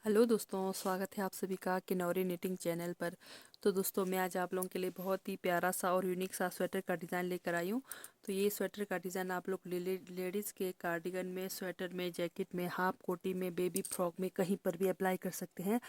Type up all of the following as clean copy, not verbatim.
Hello दोस्तों, स्वागत है आप सभी का किन्नौरी निटिंग चैनल पर। तो दोस्तों, मैं आज आप लोगों के लिए बहुत ही प्यारा सा और यूनिक सा स्वेटर का डिज़ाइन लेकर आई हूँ। तो ये स्वेटर का डिज़ाइन आप लोग लेडीज़ के कार्डिगन में, स्वेटर में, जैकेट में, हाफ कोटी में, बेबी फ्रॉक में कहीं पर भी अप्लाई कर सकते हैं।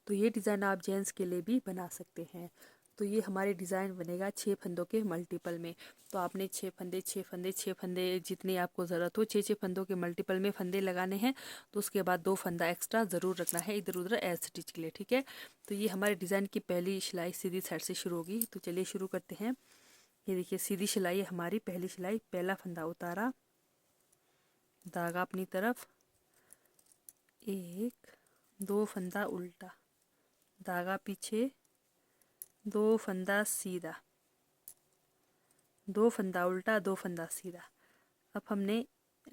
तो ये डिज़ाइन आप जेंट्स के लिए भी बना सकते हैं। तो ये हमारे डिज़ाइन बनेगा 6 फंदों के मल्टीपल में। तो आपने 6 फंदे जितनी आपको ज़रूरत हो, 6 फंदों के मल्टीपल में फंदे लगाने हैं। तो उसके बाद 2 फंदा एक्स्ट्रा ज़रूर रखना है इधर उधर एज स्टिच के लिए, ठीक है। तो ये हमारे डिज़ाइन की पहली सिलाई सीधी साइड से शुरू होगी। तो चलिए शुरू करते हैं। ये देखिए, सीधी सिलाई है हमारी पहली सिलाई। पहला फंदा उतारा, धागा अपनी तरफ, 1 2 फंदा उल्टा, धागा पीछे, 2 फंदा सीधा, 2 फंदा उल्टा, 2 फंदा सीधा। अब हमने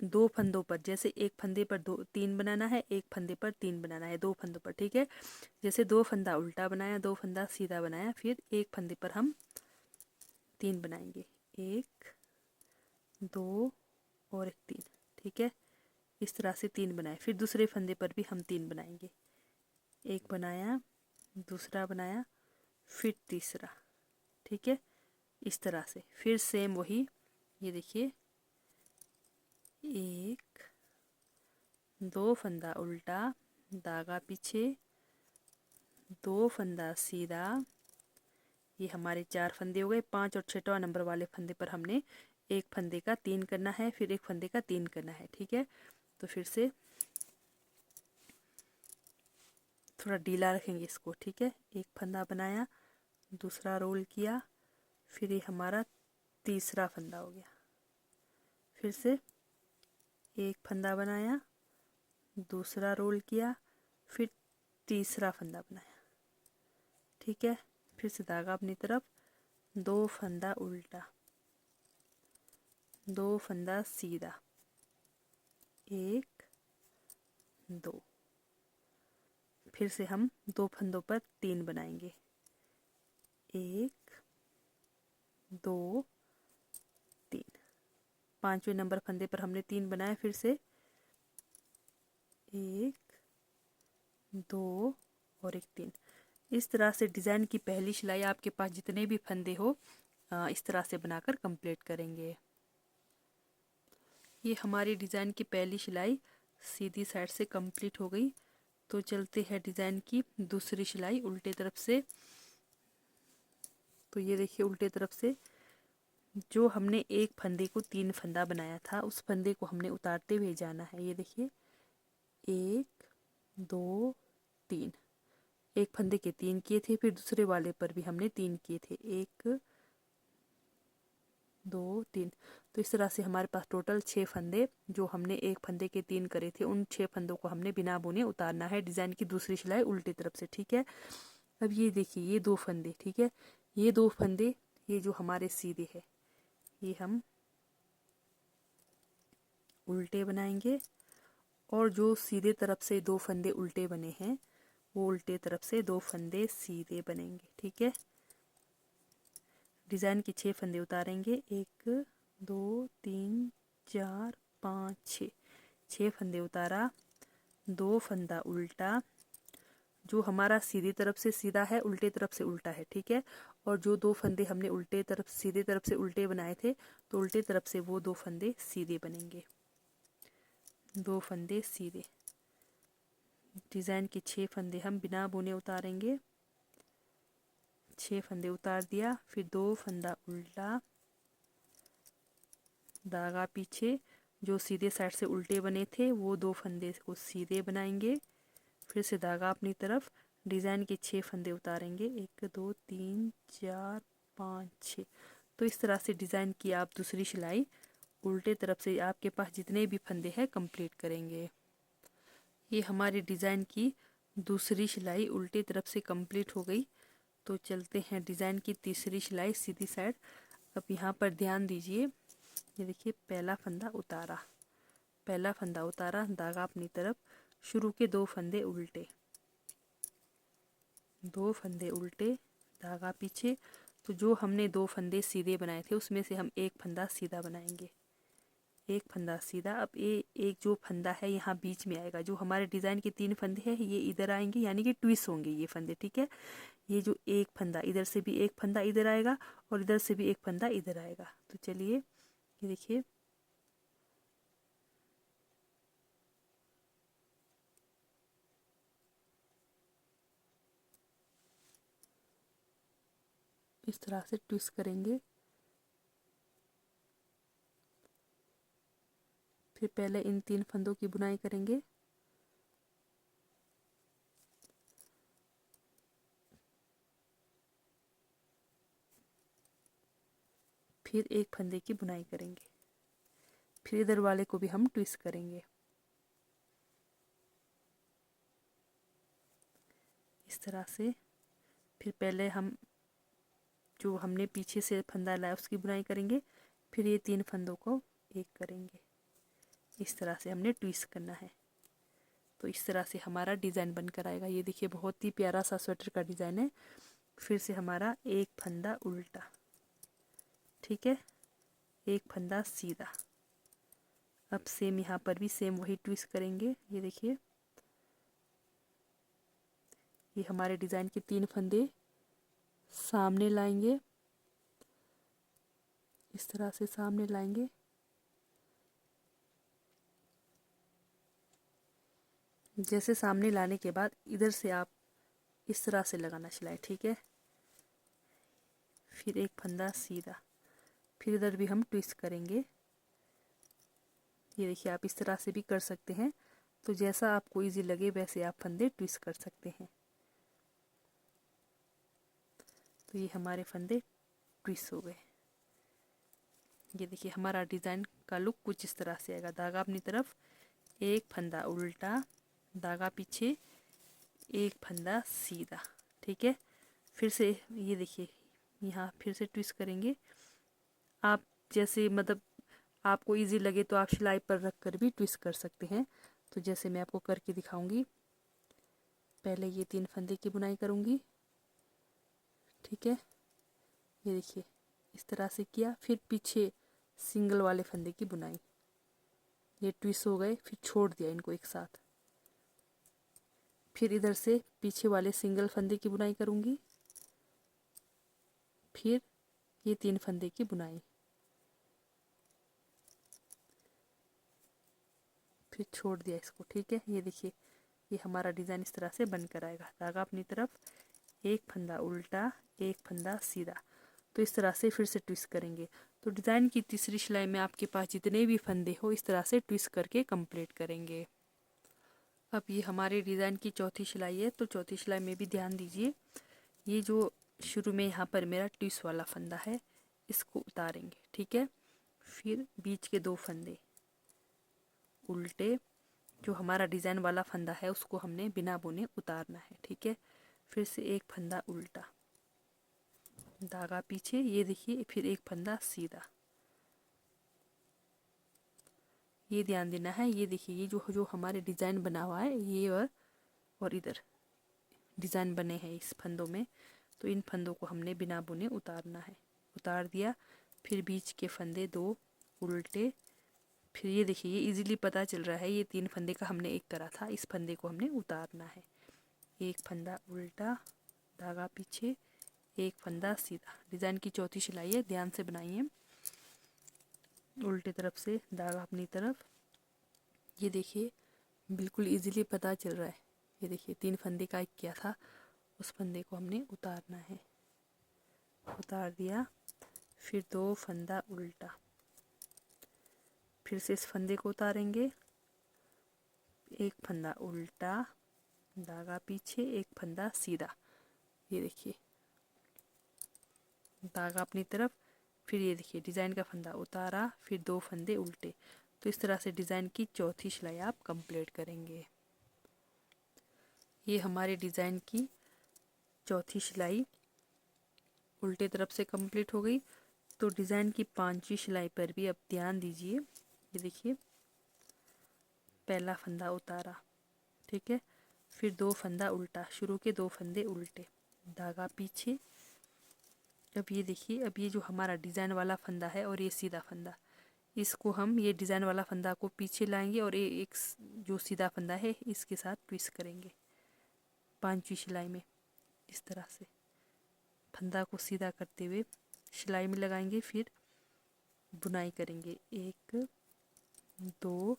2 फंदों पर, जैसे एक फंदे पर 3 बनाना है, एक फंदे पर 3 बनाना है, 2 फंदों पर, ठीक है। जैसे 2 फंदा उल्टा बनाया, 2 फंदा सीधा बनाया, फिर एक फंदे पर हम 3 बनाएंगे, 1 2 और एक 3, ठीक है। इस तरह से 3 बनाए। फिर दूसरे फंदे पर भी हम 3 बनाएंगे, एक बनाया, दूसरा बनाया, फिर तीसरा, ठीक है। इस तरह से फिर सेम वही, ये देखिए, 1 2 फंदा उल्टा, धागा पीछे, 2 फंदा सीधा। ये हमारे 4 फंदे हो गए। 5 और 6वां नंबर वाले फंदे पर हमने एक फंदे का 3 करना है, फिर एक फंदे का 3 करना है, ठीक है। तो फिर से थोड़ा ढीला रखेंगे इसको, ठीक है। एक फंदा बनाया, दूसरा रोल किया, फिर ये हमारा तीसरा फंदा हो गया। फिर से एक फंदा बनाया, दूसरा रोल किया, फिर तीसरा फंदा बनाया, ठीक है। फिर से धागा अपनी तरफ, 2 फंदा उल्टा, 2 फंदा सीधा, 1 2। फिर से हम 2 फंदों पर 3 बनाएंगे, 1 2 3। 5वें नंबर फंदे पर हमने 3 बनाए, फिर से 1 2 और एक 3। इस तरह से डिज़ाइन की पहली सिलाई आपके पास जितने भी फंदे हो इस तरह से बनाकर कंप्लीट करेंगे। ये हमारी डिज़ाइन की पहली सिलाई सीधी साइड से कंप्लीट हो गई। तो चलते हैं डिज़ाइन की दूसरी सिलाई उल्टे तरफ से। तो ये देखिए, उल्टे तरफ से जो हमने एक फंदे को 3 फंदा बनाया था, उस फंदे को हमने उतारते हुए जाना है। ये देखिए, 1 2 3। एक फंदे के 3 किए थे, फिर दूसरे वाले पर भी हमने 3 किए थे, 1 2 3। तो इस तरह से हमारे पास टोटल 6 फंदे, जो हमने एक फंदे के 3 करे थे, उन 6 फंदों को हमने बिना बुने उतारना है डिज़ाइन की दूसरी सिलाई उल्टी तरफ से, ठीक है। अब ये देखिए, ये 2 फंदे, ठीक है। ये 2 फंदे, ये जो हमारे सीधे है, ये हम उल्टे बनाएंगे। और जो सीधे तरफ से 2 फंदे उल्टे बने हैं, वो उल्टे तरफ से 2 फंदे सीधे बनेंगे, ठीक है। डिज़ाइन के 6 फंदे उतारेंगे, 1 2 3 4 5 6। 6 फंदे उतारा, 2 फंदा उल्टा, जो हमारा सीधी तरफ से सीधा है, उल्टे तरफ से उल्टा है, ठीक है। और जो 2 फंदे हमने उल्टे तरफ सीधे तरफ से उल्टे बनाए थे, तो उल्टे तरफ से वो 2 फंदे सीधे बनेंगे, 2 फंदे सीधे। डिज़ाइन के 6 फंदे हम बिना बुने उतारेंगे। 6 फंदे उतार दिया, फिर 2 फंदा उल्टा, धागा पीछे, जो सीधे साइड से उल्टे बने थे वो 2 फंदे को सीधे बनाएंगे। फिर से धागा अपनी तरफ, डिज़ाइन के 6 फंदे उतारेंगे, 1 2 3 4 5 6। तो इस तरह से डिज़ाइन की आप दूसरी सिलाई उल्टे तरफ से आपके पास जितने भी फंदे हैं कंप्लीट करेंगे। ये हमारी डिज़ाइन की दूसरी सिलाई उल्टी तरफ से कंप्लीट हो गई। तो चलते हैं डिज़ाइन की तीसरी सिलाई सीधी साइड। अब यहाँ पर ध्यान दीजिए, ये देखिए, पहला फंदा उतारा, पहला फंदा उतारा, धागा अपनी तरफ, शुरू के 2 फंदे उल्टे, 2 फंदे उल्टे, धागा पीछे। तो जो हमने 2 फंदे सीधे बनाए थे, उसमें से हम एक फंदा सीधा बनाएंगे, एक फंदा सीधा। अब ये एक जो फंदा है यहाँ बीच में आएगा, जो हमारे डिज़ाइन के 3 फंदे हैं ये इधर आएंगे, यानी कि ट्विस्ट होंगे ये फंदे, ठीक है। ये जो एक फंदा इधर से भी एक फंदा इधर आएगा और इधर से भी एक फंदा इधर आएगा। तो चलिए ये देखिए, इस तरह से ट्विस्ट करेंगे। फिर पहले इन 3 फंदों की बुनाई करेंगे, फिर एक फंदे की बुनाई करेंगे, फिर इधर वाले को भी हम ट्विस्ट करेंगे इस तरह से। फिर पहले हम जो हमने पीछे से फंदा लाया उसकी बुनाई करेंगे, फिर ये 3 फंदों को एक करेंगे। इस तरह से हमने ट्विस्ट करना है। तो इस तरह से हमारा डिज़ाइन बनकर आएगा। ये देखिए बहुत ही प्यारा सा स्वेटर का डिज़ाइन है। फिर से हमारा एक फंदा उल्टा, ठीक है, एक फंदा सीधा। अब सेम यहाँ पर भी सेम वही ट्विस्ट करेंगे। ये देखिए, ये हमारे डिज़ाइन के 3 फंदे सामने लाएंगे, इस तरह से सामने लाएंगे। जैसे सामने लाने के बाद इधर से आप इस तरह से लगाना सिलाई, ठीक है। फिर एक फंदा सीधा, फिर इधर भी हम ट्विस्ट करेंगे। ये देखिए, आप इस तरह से भी कर सकते हैं, तो जैसा आपको इजी लगे वैसे आप फंदे ट्विस्ट कर सकते हैं। तो ये हमारे फंदे ट्विस्ट हो गए। ये देखिए हमारा डिज़ाइन का लुक कुछ इस तरह से आएगा। धागा अपनी तरफ, एक फंदा उल्टा, धागा पीछे, एक फंदा सीधा, ठीक है। फिर से ये देखिए, यहाँ फिर से ट्विस्ट करेंगे। आप जैसे मतलब आपको इजी लगे तो आप सिलाई पर रख कर भी ट्विस्ट कर सकते हैं। तो जैसे मैं आपको करके दिखाऊंगी, पहले ये 3 फंदे की बुनाई करूंगी, ठीक है। ये देखिए इस तरह से किया, फिर पीछे सिंगल वाले फंदे की बुनाई, ये ट्विस्ट हो गए, फिर छोड़ दिया इनको एक साथ। फिर इधर से पीछे वाले सिंगल फंदे की बुनाई करूंगी, फिर ये 3 फंदे की बुनाई, फिर छोड़ दिया इसको, ठीक है। ये देखिए, ये हमारा डिज़ाइन इस तरह से बनकर आएगा। धागा अपनी तरफ, एक फंदा उल्टा, एक फंदा सीधा। तो इस तरह से फिर से ट्विस्ट करेंगे। तो डिज़ाइन की तीसरी सिलाई में आपके पास जितने भी फंदे हो इस तरह से ट्विस्ट करके कंप्लीट करेंगे। अब ये हमारे डिज़ाइन की चौथी सिलाई है। तो चौथी सिलाई में भी ध्यान दीजिए, ये जो शुरू में यहाँ पर मेरा ट्विस्ट वाला फंदा है इसको उतारेंगे, ठीक है। फिर बीच के 2 फंदे उल्टे, जो हमारा डिज़ाइन वाला फंदा है उसको हमने बिना बुने उतारना है, ठीक है। फिर से एक फंदा उल्टा, धागा पीछे, ये देखिए, फिर एक फंदा सीधा। ये ध्यान देना है। ये देखिए, ये जो जो हमारे डिज़ाइन बना हुआ है ये और इधर डिज़ाइन बने हैं इस फंदों में, तो इन फंदों को हमने बिना बुने उतारना है। उतार दिया, फिर बीच के फंदे 2 उल्टे, फिर ये देखिए, ये इजीली पता चल रहा है, ये 3 फंदे का हमने एक करा था, इस फंदे को हमने उतारना है। एक फंदा उल्टा, धागा पीछे, एक फंदा सीधा। डिज़ाइन की चौथी सिलाई है, ध्यान से बनाइए। उल्टे तरफ से धागा अपनी तरफ, ये देखिए बिल्कुल इजीली पता चल रहा है। ये देखिए 3 फंदे का एक किया था, उस फंदे को हमने उतारना है। उतार दिया, फिर 2 फंदा उल्टा, फिर से इस फंदे को उतारेंगे, एक फंदा उल्टा, धागा पीछे, एक फंदा सीधा। ये देखिए धागा अपनी तरफ, फिर ये देखिए डिज़ाइन का फंदा उतारा, फिर 2 फंदे उल्टे। तो इस तरह से डिज़ाइन की चौथी सिलाई आप कंप्लीट करेंगे। ये हमारे डिज़ाइन की चौथी सिलाई उल्टे तरफ से कंप्लीट हो गई। तो डिज़ाइन की 5वीं सिलाई पर भी अब ध्यान दीजिए। ये देखिए, पहला फंदा उतारा, ठीक है, फिर 2 फंदा उल्टा, शुरू के 2 फंदे उल्टे, धागा पीछे। अब ये देखिए, अब ये जो हमारा डिज़ाइन वाला फंदा है और ये सीधा फंदा, इसको हम ये डिज़ाइन वाला फंदा को पीछे लाएंगे और एक जो सीधा फंदा है इसके साथ ट्विस्ट करेंगे 5वीं सिलाई में। इस तरह से फंदा को सीधा करते हुए सिलाई में लगाएंगे, फिर बुनाई करेंगे 1 2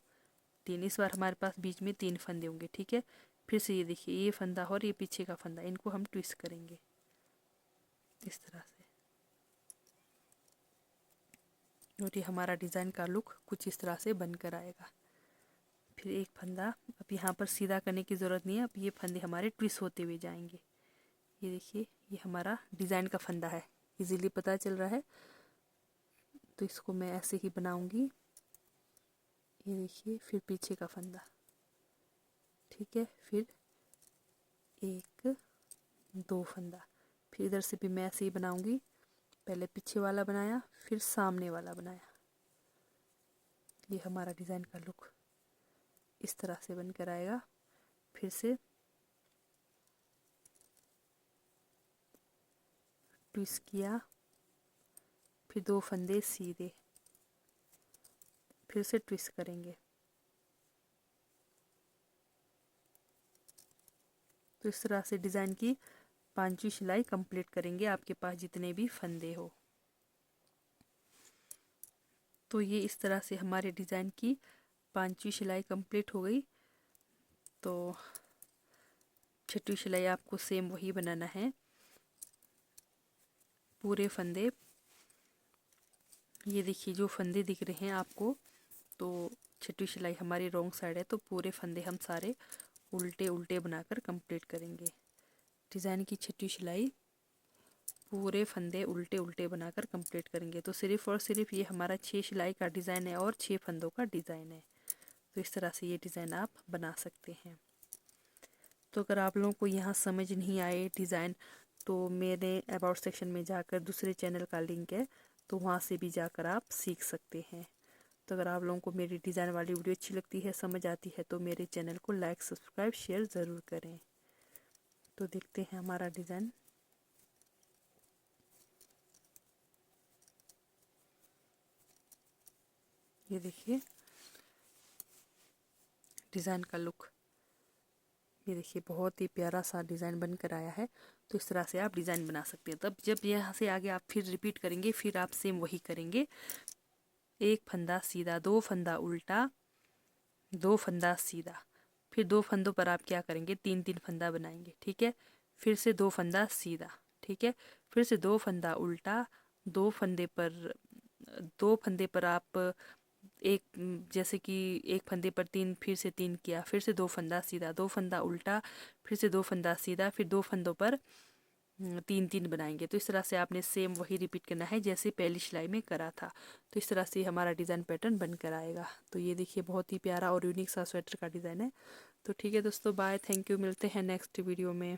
3। इस बार हमारे पास बीच में 3 फंदे होंगे, ठीक है। फिर से ये देखिए, ये फंदा और ये पीछे का फंदा, इनको हम ट्विस्ट करेंगे इस तरह से। और ये हमारा डिज़ाइन का लुक कुछ इस तरह से बनकर आएगा। फिर एक फंदा, अब यहाँ पर सीधा करने की ज़रूरत नहीं है, अब ये फंदे हमारे ट्विस्ट होते हुए जाएंगे। ये देखिए, ये हमारा डिज़ाइन का फंदा है, इजीली पता चल रहा है। तो इसको मैं ऐसे ही बनाऊंगी। ये देखिए, फिर पीछे का फंदा, ठीक है। फिर 1 2 फंदा, फिर इधर से भी मैं ऐसे ही बनाऊंगी। पहले पीछे वाला बनाया, फिर सामने वाला बनाया। ये हमारा डिज़ाइन का लुक इस तरह से बनकर आएगा। फिर से ट्विस्ट किया, फिर 2 फंदे सीधे, फिर से ट्विस्ट करेंगे। तो इस तरह से डिज़ाइन की 5वीं सिलाई कंप्लीट करेंगे, आपके पास जितने भी फंदे हो। तो ये इस तरह से हमारे डिज़ाइन की 5वीं सिलाई कंप्लीट हो गई। तो 6वीं सिलाई आपको सेम वही बनाना है। पूरे फंदे, ये देखिए जो फंदे दिख रहे हैं आपको, तो 6वीं सिलाई हमारी रॉन्ग साइड है, तो पूरे फंदे हम सारे उल्टे उल्टे बनाकर कंप्लीट करेंगे। डिज़ाइन की 6वीं सिलाई पूरे फंदे उल्टे उल्टे बनाकर कंप्लीट करेंगे। तो सिर्फ और सिर्फ ये हमारा 6 सिलाई का डिज़ाइन है और 6 फंदों का डिज़ाइन है। तो इस तरह से ये डिज़ाइन आप बना सकते हैं। तो अगर आप लोगों को यहाँ समझ नहीं आए डिज़ाइन, तो मेरे अबाउट सेक्शन में जाकर दूसरे चैनल का लिंक है, तो वहाँ से भी जाकर आप सीख सकते हैं। तो अगर आप लोगों को मेरी डिज़ाइन वाली वीडियो अच्छी लगती है, समझ आती है, तो मेरे चैनल को लाइक सब्सक्राइब शेयर ज़रूर करें। तो देखते हैं हमारा डिज़ाइन। ये देखिए डिज़ाइन का लुक, ये देखिए बहुत ही प्यारा सा डिज़ाइन बनकर आया है। तो इस तरह से आप डिज़ाइन बना सकते हैं। तब जब यहाँ से आगे आप फिर रिपीट करेंगे, फिर आप सेम वही करेंगे। 1 फंदा सीधा, 2 फंदा उल्टा, 2 फंदा सीधा, फिर 2 फंदों पर आप क्या करेंगे, 3 फंदा बनाएंगे, ठीक है। फिर से 2 फंदा सीधा, ठीक है। फिर से 2 फंदा उल्टा, 2 फंदे पर 2 फंदे पर आप एक, जैसे कि एक फंदे पर 3, फिर से 3 किया, फिर से 2 फंदा सीधा, 2 फंदा उल्टा, फिर से 2 फंदा सीधा, फिर 2 फंदों पर 3 बनाएंगे। तो इस तरह से आपने सेम वही रिपीट करना है जैसे पहली सिलाई में करा था। तो इस तरह से हमारा डिज़ाइन पैटर्न बनकर आएगा। तो ये देखिए बहुत ही प्यारा और यूनिक सा स्वेटर का डिज़ाइन है। तो ठीक है दोस्तों, बाय, थैंक यू, मिलते हैं नेक्स्ट वीडियो में।